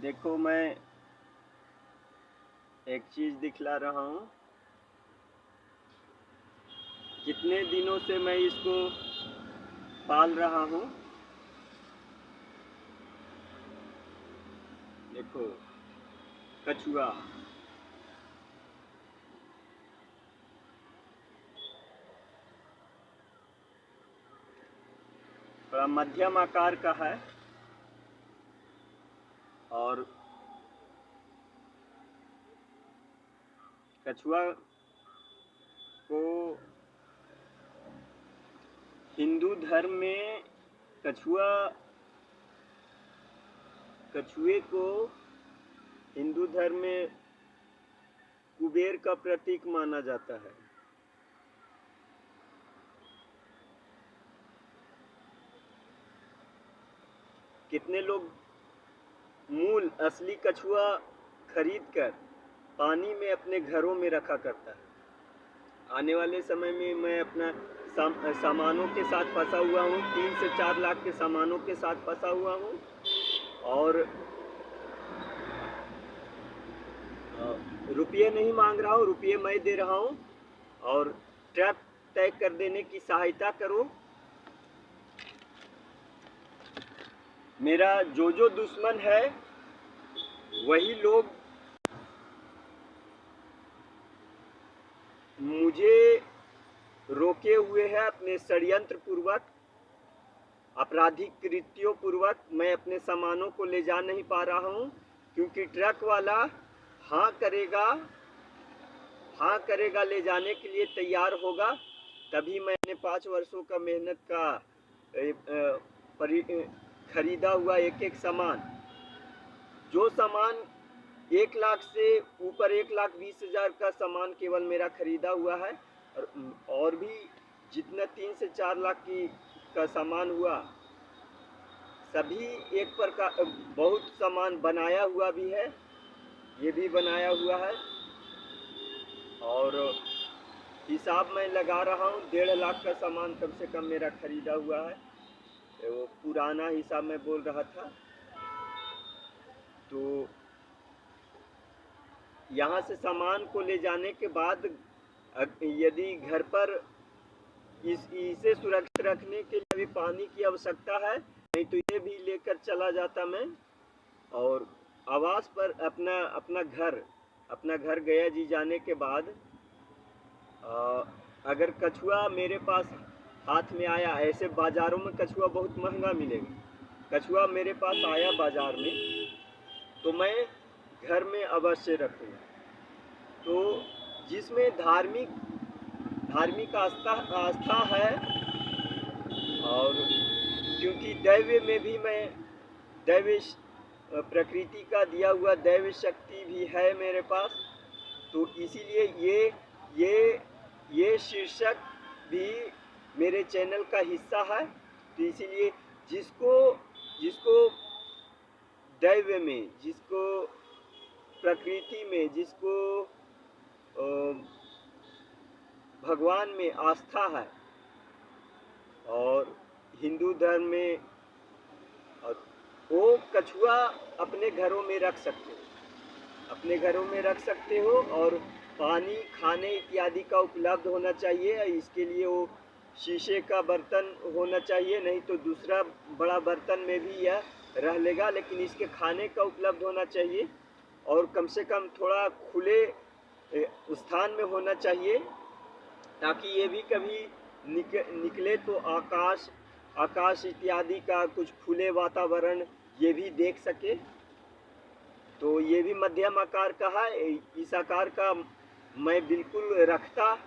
देखो, मैं एक चीज दिखला रहा हूँ। कितने दिनों से मैं इसको पाल रहा हूँ। देखो, कछुआ। थोड़ा मध्यम आकार का है और कछुआ को हिंदू धर्म में कछुए को हिंदू धर्म में कुबेर का प्रतीक माना जाता है। कितने लोग मूल असली कछुआ खरीदकर पानी में अपने घरों में रखा करता है। आने वाले समय में मैं अपना सामानों के साथ फंसा हुआ हूँ। 3 से 4 लाख के सामानों के साथ फंसा हुआ हूँ और रुपये नहीं मांग रहा हूँ, रुपये मैं दे रहा हूँ। और ट्रैप तय कर देने की सहायता करो। मेरा जो दुश्मन है वही लोग मुझे रोके हुए हैं अपने षड्यंत्र पूर्वक, आपराधिक कृत्यों पूर्वक। मैं अपने सामानों को ले जा नहीं पा रहा हूँ क्योंकि ट्रक वाला हाँ करेगा, ले जाने के लिए तैयार होगा। तभी मैंने 5 वर्षों का मेहनत का खरीदा हुआ एक सामान, जो सामान 1 लाख से ऊपर 1,20,000 का सामान केवल मेरा खरीदा हुआ है। और भी जितना 3 से 4 लाख का सामान हुआ, सभी एक प्रकार बहुत सामान बनाया हुआ भी है, ये भी बनाया हुआ है। और हिसाब मैं लगा रहा हूँ 1.5 लाख का सामान कम से कम मेरा खरीदा हुआ है। वो पुराना हिसाब मैं बोल रहा था। तो यहाँ से सामान को ले जाने के बाद यदि घर पर इसे सुरक्षित रखने के लिए भी पानी की आवश्यकता है, नहीं तो ये भी लेकर चला जाता मैं। और आवास पर अपना घर गया जी जाने के बाद अगर कछुआ मेरे पास हाथ में आया, ऐसे बाज़ारों में कछुआ बहुत महंगा मिलेगा। कछुआ मेरे पास आया बाज़ार में तो मैं घर में अवश्य रखूँगा। तो जिसमें धार्मिक आस्था है, और क्योंकि दैव में भी मैं प्रकृति का दिया हुआ दैव शक्ति भी है मेरे पास, तो इसीलिए ये शीर्षक भी मेरे चैनल का हिस्सा है। तो इसीलिए जिसको दैव में, जिसको प्रकृति में, जिसको भगवान में आस्था है और हिंदू धर्म में, वो कछुआ अपने घरों में रख सकते हो। और पानी, खाने इत्यादि का उपलब्ध होना चाहिए। इसके लिए वो शीशे का बर्तन होना चाहिए, नहीं तो दूसरा बड़ा बर्तन में भी यह रह लेगा, लेकिन इसके खाने का उपलब्ध होना चाहिए। और कम से कम थोड़ा खुले स्थान में होना चाहिए, ताकि ये भी कभी निकले तो आकाश इत्यादि का कुछ खुले वातावरण ये भी देख सके। तो ये भी मध्यम आकार का है। इस आकार का मैं बिल्कुल रखता,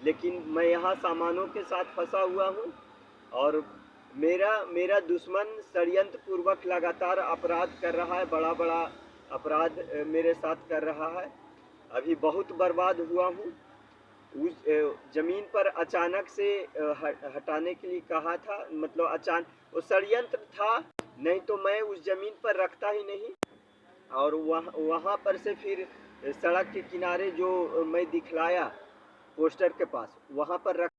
लेकिन मैं यहाँ सामानों के साथ फंसा हुआ हूँ और मेरा दुश्मन षड्यंत्र पूर्वक लगातार अपराध कर रहा है, बड़ा अपराध मेरे साथ कर रहा है। अभी बहुत बर्बाद हुआ हूँ। उस ज़मीन पर अचानक से हटाने के लिए कहा था, मतलब अचानक वो षड्यंत्र था, नहीं तो मैं उस ज़मीन पर रखता ही नहीं। और वहाँ पर से फिर सड़क के किनारे जो मैं दिखलाया पोस्टर के पास, वहाँ पर रख